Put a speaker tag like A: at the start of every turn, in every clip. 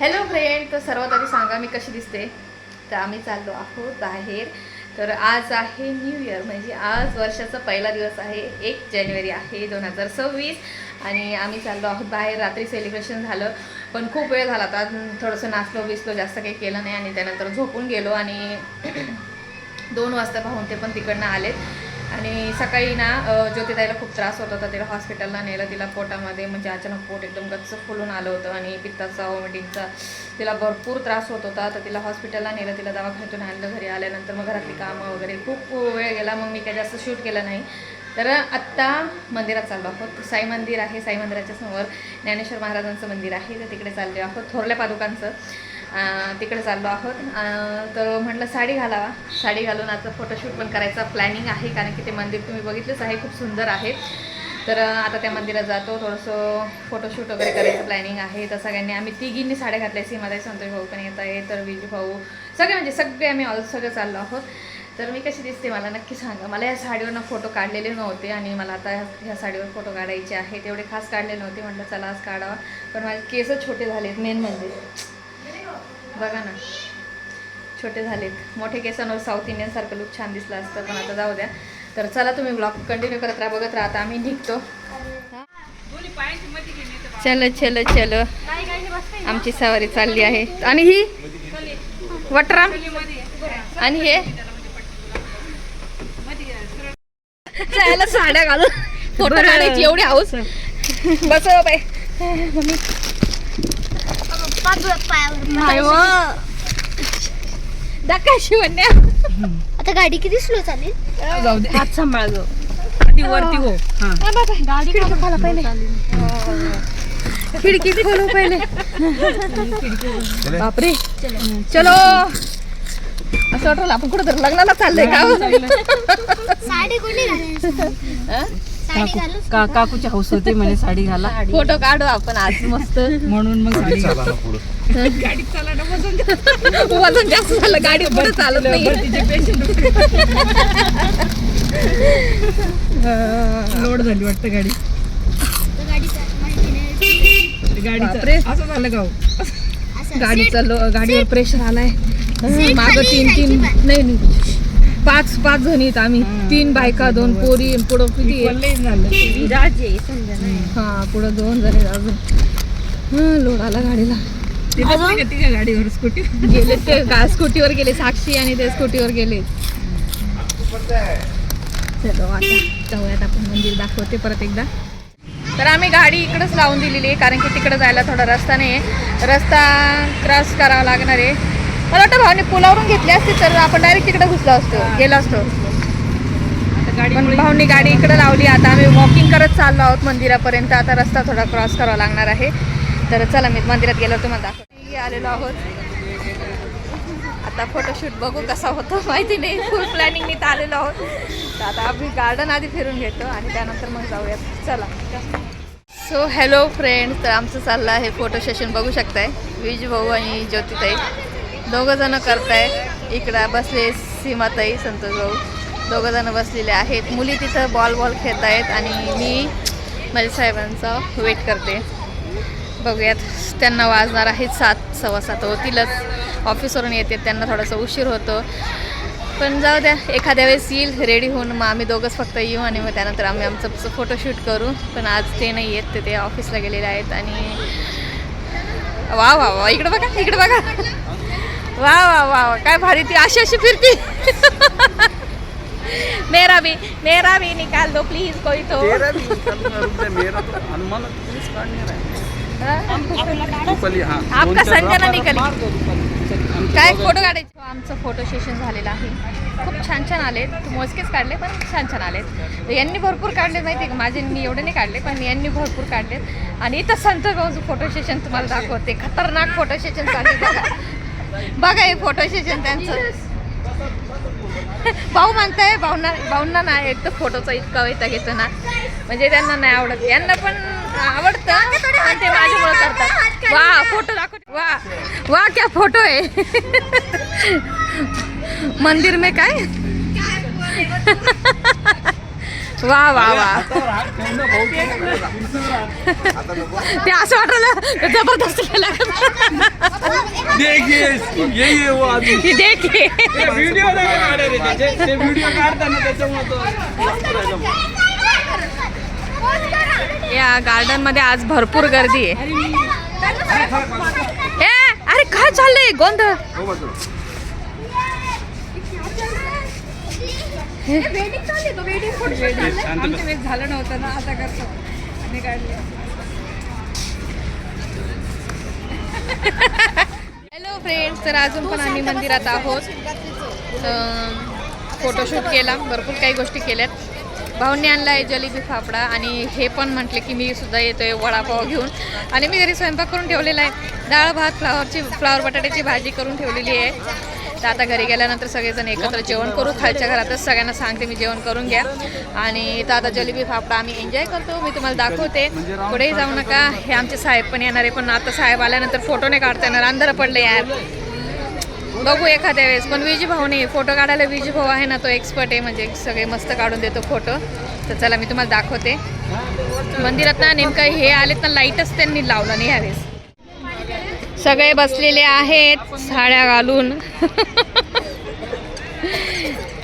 A: Hello friend, तर सर्वात आधी सांगा मी कशी दिसते. तर आम्ही चाललो आहोत बाहेर. तर आज आहे न्यू इयर, म्हणजे आज वर्षाचा पहिला दिवस आहे. 1 जानेवारी आहे 2026 आणि आम्ही चाललो आहोत बाहेर. रात्री सेलिब्रेशन झालं पण खूप वेळ झाला होता. थोडंसं नाचलो बिसलो, जास्त काही केलं नाही आणि त्यानंतर झोपून गेलो आणि 2 वाजता पाहून ते पण तिकडनं आलेत. आणि सकाळी ना ज्योतिताईला खूप त्रास होत होता. तिला हॉस्पिटलला नेलं. तिला पोटामध्ये म्हणजे अचानक पोट एकदम गच्च फुलून आलं होतं आणि पित्ताचा वॉमिटिंगचा तिला भरपूर त्रास होत होता. तर तिला हॉस्पिटलला नेलं, तिला दवाखान्यातून आणलं. घरी आल्यानंतर मग घरातली कामं वगैरे खूप वेळ गेला. मग मी काही जास्त शूट केलं नाही. तर आत्ता मंदिरात चाललो आहोत. साई मंदिर आहे. साई मंदिराच्या समोर ज्ञानेश्वर महाराजांचं मंदिर आहे. तर तिकडे चाललो आहोत. थोरल्या पादुकांचं तिकडे चाललो आहोत. तर म्हटलं साडी घालावा. साडी घालून आता फोटोशूट पण करायचा प्लॅनिंग आहे, कारण की ते मंदिर तुम्ही बघितलंच आहे, खूप सुंदर आहे. तर आता त्या मंदिरात जातो, थोडंसं फोटोशूट वगैरे करायचं प्लॅनिंग आहे. तर सगळ्यांनी आम्ही तिघींनी साड्या घातल्या. सीमाताई, संतोष भाऊ पण येत आहे, तर विजू भाऊ, सगळे म्हणजे सगळे आम्ही सगळं चाललो आहोत. तर मी कशी दिसते मला नक्की सांगा. मला या साडीवरनं फोटो काढलेले नव्हते आणि मला आता ह्या साडीवर फोटो काढायचे आहेत. एवढे खास काढले नव्हते. म्हटलं चला आज काढावा, पण माझे केस छोटे झालेत. मेन म्हणजे बघा ना, छोटे झालेत. मोठे केसांवर साऊथ इंडियनसारखं लुक छान दिसलं असतं, पण आता जाऊ द्या. तर चला तुम्ही ब्लॉग कंटिन्यू करत राहा, बघत राहा. आता आम्ही निघतो. चलो चलो चलो, आमची सवारी चालली आहे. आणि ही वटराम आणि हे चला साड्या घालून फोटो काढायची एवढी हाऊस. बस बाय मम्मी. दाखा शिवण्या.
B: आता गाडी किती स्लो चालेल?
C: जाऊ दे,
A: हात सांभाळ गो.
C: ती वरती हो.
A: गाडी खोला पहिले. खिडकी खोलो पहिले. बापरे, चलो. असं वाटलं आपण कुठं तर लग्नाला चाललंय का?
B: साडी कोणी साडी घालू?
C: काकूची हौस होती म्हणे साडी घाला,
A: फोटो काढू आपण आज मस्त.
C: म्हणून मग साडी घाला.
A: गाडी चालवणं वजन जास्त झालं, गाडी पुढे चालत नाही.
C: लोड झाली वाटतं गाडी.
A: बापरे.
C: असं झालं गाव.
A: गाडी गाडीवर प्रेशर आलाय. मागं तीन नाही 5 जणी आहेत आम्ही. 3 बायका, 2 पोरी. पुढं किती हा, पुढं 2 जणी अजून. लोड आला गाडीला.
C: तिच्या गाडीवर स्कूटी
A: गेले ते स्कूटीवर गेले. साक्षी आणि ते स्कूटीवर गेले. चलो आता जाऊयात आपण. मंदिर दाखवते परत एकदा. तर आम्ही गाडी इकडंच लावून दिलेली आहे, कारण की तिकडं जायला थोडा रस्ता नाही आहे. रस्ता क्रॉस करावा लागणार आहे. मला वाटतं भावने पुलावरून घेतली असती तर आपण डायरेक्ट तिकडे घुसलो असतो, गेलो असतो. पण भाऊनी गाडी इकडे लावली. आता आम्ही वॉकिंग करत चाललो आहोत मंदिरापर्यंत. आता रस्ता थोडा क्रॉस करावा लागणार आहे. तर चला, मी मंदिरात गेलो तुम्हाला दाखवते. आलेलो आहोत. आता फोटोशूट बघू कसा होतो माहिती नाही. फुल प्लॅनिंगनी तर आलेलो आहोत. तर आता आम्ही गार्डन आधी फिरून घेतो आणि त्यानंतर मग जाऊयात. चला. सो हॅलो फ्रेंड्स, तर आमचं चाललं आहे फोटो सेशन. बघू शकताय विजू भाऊ आणि ज्योतिताई दोघंजणं करतायत. इकडं बसले सीमाताई, संतोष भाऊ, दोघंजणं बसलेले आहेत. मुली तिथं बॉल खेळत आहेत आणि मी माझ्या साहेबांचा वेट करते. बघूयात. त्यांना वाजणार आहेत 7, 7:15 होतीलच. ऑफिसवरून येते, त्यांना थोडासा उशीर होतो, पण जाऊ द्या. एखाद्या वेळेस येईल रेडी होऊन, मग आम्ही दोघंच फक्त येऊ आणि मग त्यानंतर आम्ही आमचं फोटोशूट करू. पण आज ते नाही येत, ते ऑफिसला गेलेले आहेत. आणि वा वा वा, इकडं बघा, इकडं बघा. वा वा वा, काय भारी ती अशी फिरती. मेरा भी निकाल दो प्लीज कोई तो. आपका संजना निकली. काय फोटो काढायचे. आमचं फोटो सेशन झालेलं आहे. खूप छान आले. मोजकेच काढले पण छान आलेत. यांनी भरपूर काढले माहिती का. माझे मी एवढे नाही काढले, पण यांनी भरपूर काढलेत. आणि इथं संतोष भाऊचं फोटो सेशन तुम्हाला दाखवते. खतरनाक फोटो सेशन चालू. बघा हे फोटो सेशन त्यांचं. भाऊ म्हणताय भाऊंना नाही एक तर फोटोचा इतका वैताग घेतो ना, म्हणजे त्यांना नाही आवडत. यांना पण आवडतं पण ते माझ्यामुळे करतात. वा फोटो दाखव. वा क्या फोटो आहे. मंदिर में काय वा वा वा ते असं वाटलं जबरदस्त केला
D: देखिए ये वो आदमी
A: देखिए
D: व्हिडिओ ते व्हिडिओ काढताना त्याच्यामुळे तो
A: या गार्डन मध्ये आज भरपूर गर्दी आहे अरे काय चाललंय गोंधळ
C: आमच्या वेळेस झालं नव्हतं ना आता करतो आणि काढले
A: हॅलो फ्रेंड्स तर अजून पण आम्ही मंदिरात आहोत फोटोशूट केला भरपूर काही गोष्टी केल्यात भाऊंनी आणला आहे जलेबी फाफडा आणि हे पण म्हटले की मी सुद्धा येतोय वडापाव घेऊन आणि मी घरी स्वयंपाक करून ठेवलेला आहे डाळ भात फ्लावर बटाट्याची भाजी करून ठेवलेली आहे तर आता घरी गेल्यानंतर सगळेजण एकत्र जेवण करू खालच्या घरातच सगळ्यांना सांगते मी जेवण करून घ्या आणि तर आता जलेबी फाफडा आम्ही एन्जॉय करतो मी तुम्हाला दाखवते पुढेही जाऊ नका हे आमचे साहेब पण येणार आहे पण आता साहेब आल्यानंतर फोटो नाही काढता येणार अंधारं पडले यार बघू एखाद्या वेळेस पण विजी भाऊ नाही फोटो काढायला विजी भाऊ आहे ना तो एक्सपर्ट आहे म्हणजे सगळे मस्त काढून देतो फोटो तर चला मी तुम्हाला दाखवते मंदिरात ना नेमकं हे आलेत ना लाईटच त्यांनी लावलं नाही यावेळेस सगळे बसलेले आहेत साड्या घालून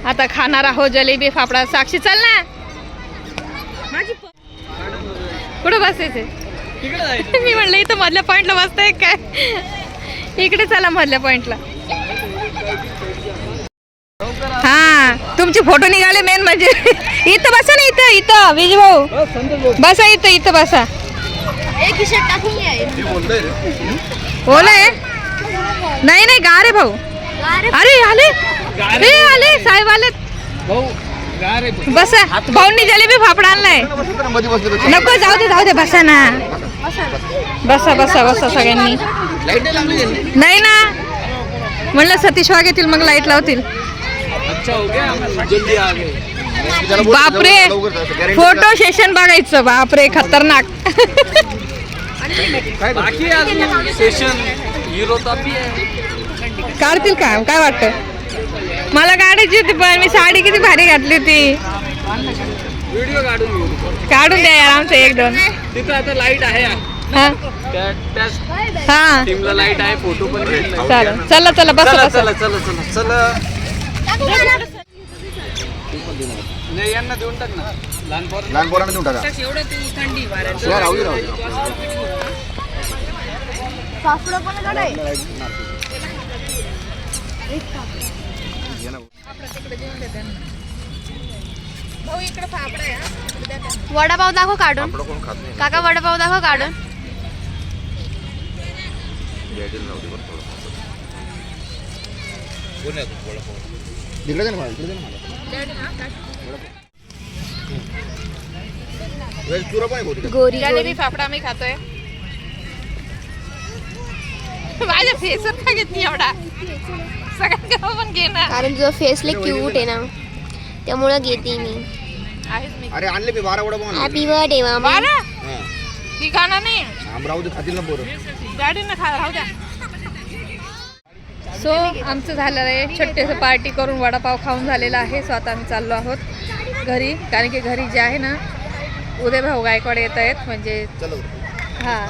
A: आता खाणार आहोत जलेबी फाफडा साक्षी चल ना कुठं बसायचे मी म्हणलं इथं मधल्या पॉइंटला बसताय काय इकडे चला मधल्या पॉइंटला हा तुमचे फोटो निघाले मेन म्हणजे इथं बसा ना इथं इथं विजय भाऊ बसा इथं बसा
B: एक खिशात टाकून घ्या
A: ओलाय नाही नाही गा रे भाऊ अरे आले आले साहेब आले बसा भाऊंनी जलेबी फाफडा आणलाय नको जाऊ दे बसा ना बसा सगळ्यांनी नाही ना म्हणलं सतीश वाघ येतील मग लाईट लावतील बापरे फोटो सेशन बघायचं बापरे खतरनाक
D: बाकी अजून सेशन हिरो तापी आहे
A: काढतील का काय वाटतं मला काढायची होती पण मी साडी किती भारी घातली होती
D: व्हिडिओ
A: काढून द्या यार आमचं एक दोन
D: तिथं आता लाईट आहे
A: हा हा
D: टीमला लाईट आहे फोटो पण घेतला
A: चला बसा
D: चला नाही यांना देऊन टाक ना लहान पोरांना देऊन टाका
C: एवढं तू थंडी वाऱ्यात
D: राहू दे
B: वडापाव दाखव काढून काका वडापाव दाखव काढून गोरी
A: जलेबी फाफडा मी खातोय माझ्या फेसवर का घेतली एवढा सगळ्यांना पण घे ना
B: कारण तुझा फेस लय क्यूट आहे ना त्यामुळं घेते मी
A: आहेच मी
D: अरे आणले मी 12 वडापाव
B: हॅपी बर्थडे मामा
A: बारा ती खाणार नाही
D: राहू दे खातील ना पोरं
A: डॅडीनं खा राहू द्या सो आमचं झालेलं आहे छोटेसं पार्टी करून वडापाव खाऊन झालेला आहे सो आता आम्ही चाललो आहोत घरी कारण की घरी जे आहे ना उदय भाऊ गायकवाड येत आहेत म्हणजे हां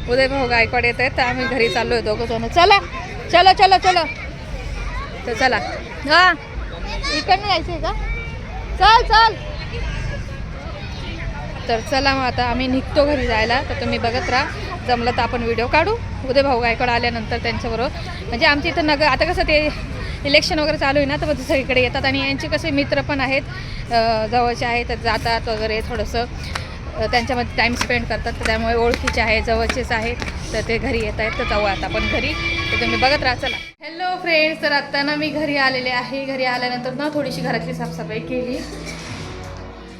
A: उदय भाऊ गायकवाड येत आहेत तर आम्ही घरी चाललो आहे दोघं जण चला तर चला हां इकडनं जायचं आहे का चल तर चला मग आता आम्ही निघतो घरी जायला तर तुम्ही बघत राहा जमलं तर आपण व्हिडिओ काढू उदय भाऊ गायकवाड आल्यानंतर त्यांच्याबरोबर म्हणजे आमच्या इथं नगर आता कसं ते इलेक्शन वगैरे चालू आहे ना तर सगळीकडे येतात आणि यांचे कसे मित्र पण आहेत जवळचे आहेत तर जातात वगैरे थोडंसं त्यांच्यामध्ये टाईम स्पेंड करतात तर त्यामुळे ओळखीचे आहे जवळचेच आहेत तर ते घरी येत आहेत तर जाऊ आता आपण घरी तर तुम्ही बघत राहा चला हॅलो फ्रेंड्स तर आत्ता ना मी घरी आलेले आहे घरी आल्यानंतर ना थोडीशी घरातली साफसफाई केली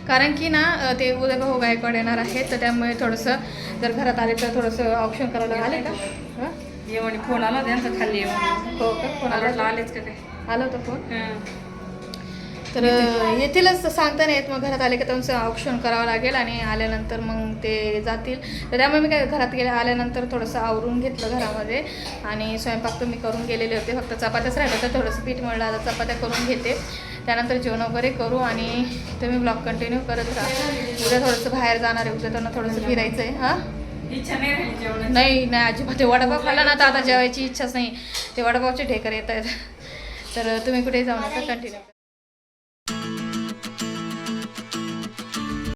A: कारण की ना ते उदय भाऊ गायकवाड येणार आहेत तर त्यामुळे थोडंसं जर घरात आले तर थोडंसं ऑप्शन करायला आले का
C: येऊन फोन आला त्यांचा खाली येऊन
A: हो का फोन आला
C: आलेच का काय
A: आलं होतं फोन तर येतीलच सांगता नाही येत मग घरात आले की त्यांचं ऑप्शन करावं लागेल आणि आल्यानंतर मग ते जातील तर त्यामुळे मी काय घरात आल्यानंतर थोडंसं आवरून घेतलं घरामध्ये आणि स्वयंपाक तर मी करून गेलेले होते फक्त चपात्याच राहिलं तर थोडंसं पीठ मळलं आता चपात्या करून घेते त्यानंतर जेवण वगैरे करू आणि तुम्ही ब्लॉग कंटिन्यू करत राहा. उद्या थोडंसं बाहेर जाणार आहे, उद्या त्यांना थोडंसं फिरायचं आहे. हां
C: इच्छा नाही राहिली जेवणाची.
A: नाही अजिबात. ते वडापाव खाल्ला ना तर आता जेवायची इच्छाच नाही. ते वडापावचे ढेकर येत आहेत. तर तुम्ही कुठेही जाऊ नका, कंटिन्यू.